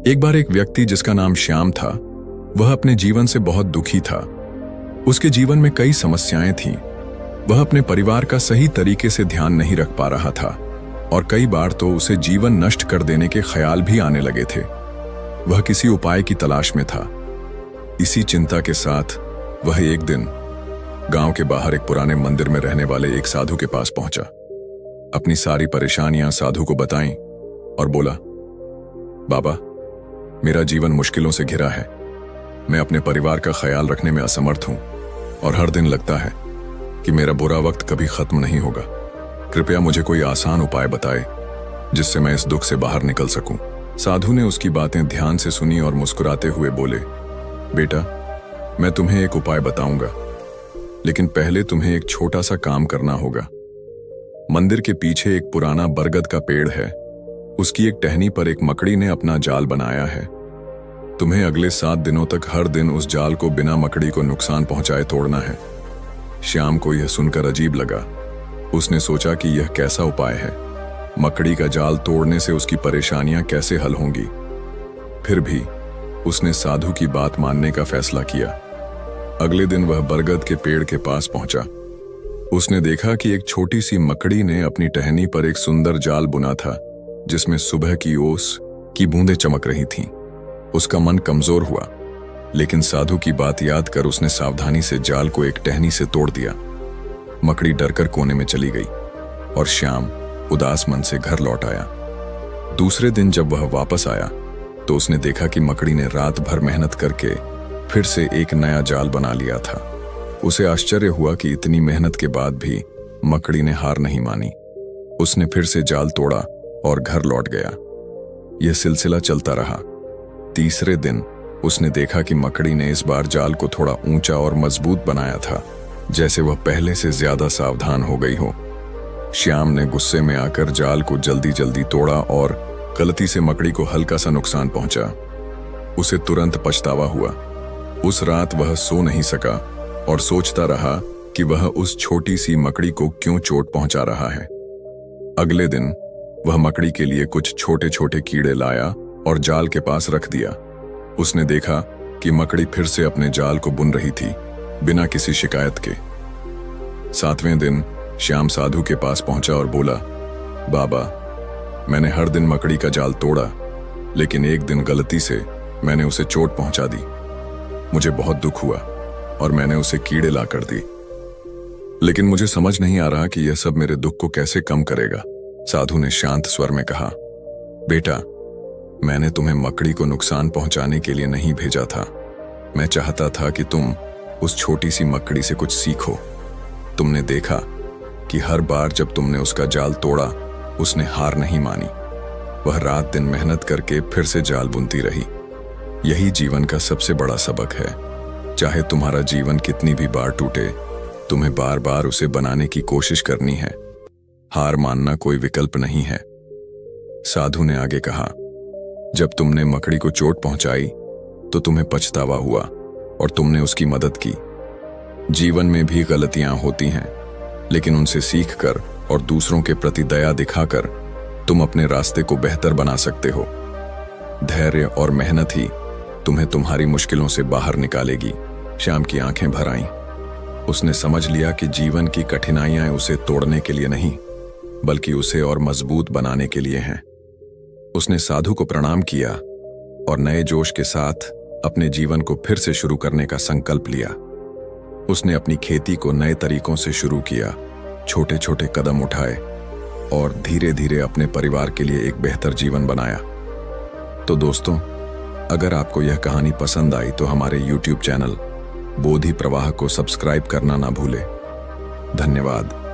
एक बार एक व्यक्ति जिसका नाम श्याम था, वह अपने जीवन से बहुत दुखी था। उसके जीवन में कई समस्याएं थीं। वह अपने परिवार का सही तरीके से ध्यान नहीं रख पा रहा था और कई बार तो उसे जीवन नष्ट कर देने के ख्याल भी आने लगे थे। वह किसी उपाय की तलाश में था। इसी चिंता के साथ वह एक दिन गांव के बाहर एक पुराने मंदिर में रहने वाले एक साधु के पास पहुंचा। अपनी सारी परेशानियां साधु को बताईं और बोला, बाबा, मेरा जीवन मुश्किलों से घिरा है। मैं अपने परिवार का ख्याल रखने में असमर्थ हूं और हर दिन लगता है कि मेरा बुरा वक्त कभी खत्म नहीं होगा। कृपया मुझे कोई आसान उपाय बताए जिससे मैं इस दुख से बाहर निकल सकूं। साधु ने उसकी बातें ध्यान से सुनी और मुस्कुराते हुए बोले, बेटा, मैं तुम्हें एक उपाय बताऊंगा, लेकिन पहले तुम्हें एक छोटा सा काम करना होगा। मंदिर के पीछे एक पुराना बरगद का पेड़ है। उसकी एक टहनी पर एक मकड़ी ने अपना जाल बनाया है। तुम्हें अगले 7 दिनों तक हर दिन उस जाल को बिना मकड़ी को नुकसान पहुंचाए तोड़ना है। श्याम को यह सुनकर अजीब लगा। उसने सोचा कि यह कैसा उपाय है। मकड़ी का जाल तोड़ने से उसकी परेशानियां कैसे हल होंगी। फिर भी उसने साधु की बात मानने का फैसला किया। अगले दिन वह बरगद के पेड़ के पास पहुंचा। उसने देखा कि एक छोटी सी मकड़ी ने अपनी टहनी पर एक सुंदर जाल बुना था जिसमें सुबह की ओस की बूंदें चमक रही थीं। उसका मन कमजोर हुआ, लेकिन साधु की बात याद कर उसने सावधानी से जाल को एक टहनी से तोड़ दिया। मकड़ी डरकर कोने में चली गई और श्याम उदास मन से घर लौट आया। दूसरे दिन जब वह वापस आया तो उसने देखा कि मकड़ी ने रात भर मेहनत करके फिर से एक नया जाल बना लिया था। उसे आश्चर्य हुआ कि इतनी मेहनत के बाद भी मकड़ी ने हार नहीं मानी। उसने फिर से जाल तोड़ा और घर लौट गया। यह सिलसिला चलता रहा। तीसरे दिन उसने देखा कि मकड़ी ने इस बार जाल को थोड़ा ऊंचा और मजबूत बनाया था, जैसे वह पहले से ज्यादा सावधान हो गई हो। श्याम ने गुस्से में आकर जाल को जल्दी जल्दी तोड़ा और गलती से मकड़ी को हल्का सा नुकसान पहुंचा। उसे तुरंत पछतावा हुआ। उस रात वह सो नहीं सका और सोचता रहा कि वह उस छोटी सी मकड़ी को क्यों चोट पहुंचा रहा है। अगले दिन वह मकड़ी के लिए कुछ छोटे छोटे कीड़े लाया और जाल के पास रख दिया। उसने देखा कि मकड़ी फिर से अपने जाल को बुन रही थी, बिना किसी शिकायत के। 7वें दिन श्याम साधु के पास पहुंचा और बोला, बाबा, मैंने हर दिन मकड़ी का जाल तोड़ा, लेकिन एक दिन गलती से मैंने उसे चोट पहुंचा दी। मुझे बहुत दुख हुआ और मैंने उसे कीड़े ला कर दी, लेकिन मुझे समझ नहीं आ रहा कि यह सब मेरे दुख को कैसे कम करेगा। साधु ने शांत स्वर में कहा, बेटा, मैंने तुम्हें मकड़ी को नुकसान पहुंचाने के लिए नहीं भेजा था। मैं चाहता था कि तुम उस छोटी सी मकड़ी से कुछ सीखो। तुमने देखा कि हर बार जब तुमने उसका जाल तोड़ा, उसने हार नहीं मानी। वह रात दिन मेहनत करके फिर से जाल बुनती रही। यही जीवन का सबसे बड़ा सबक है। चाहे तुम्हारा जीवन कितनी भी बार टूटे, तुम्हें बार बार उसे बनाने की कोशिश करनी है। हार मानना कोई विकल्प नहीं है। साधु ने आगे कहा, जब तुमने मकड़ी को चोट पहुंचाई तो तुम्हें पछतावा हुआ और तुमने उसकी मदद की। जीवन में भी गलतियां होती हैं, लेकिन उनसे सीखकर और दूसरों के प्रति दया दिखाकर तुम अपने रास्ते को बेहतर बना सकते हो। धैर्य और मेहनत ही तुम्हें तुम्हारी मुश्किलों से बाहर निकालेगी। श्याम की आंखें भर आईं। उसने समझ लिया कि जीवन की कठिनाइयां उसे तोड़ने के लिए नहीं, बल्कि उसे और मजबूत बनाने के लिए हैं। उसने साधु को प्रणाम किया और नए जोश के साथ अपने जीवन को फिर से शुरू करने का संकल्प लिया। उसने अपनी खेती को नए तरीकों से शुरू किया, छोटे छोटे कदम उठाए और धीरे धीरे अपने परिवार के लिए एक बेहतर जीवन बनाया। तो दोस्तों, अगर आपको यह कहानी पसंद आई तो हमारे YouTube चैनल बोधि प्रवाह को सब्सक्राइब करना ना भूलें। धन्यवाद।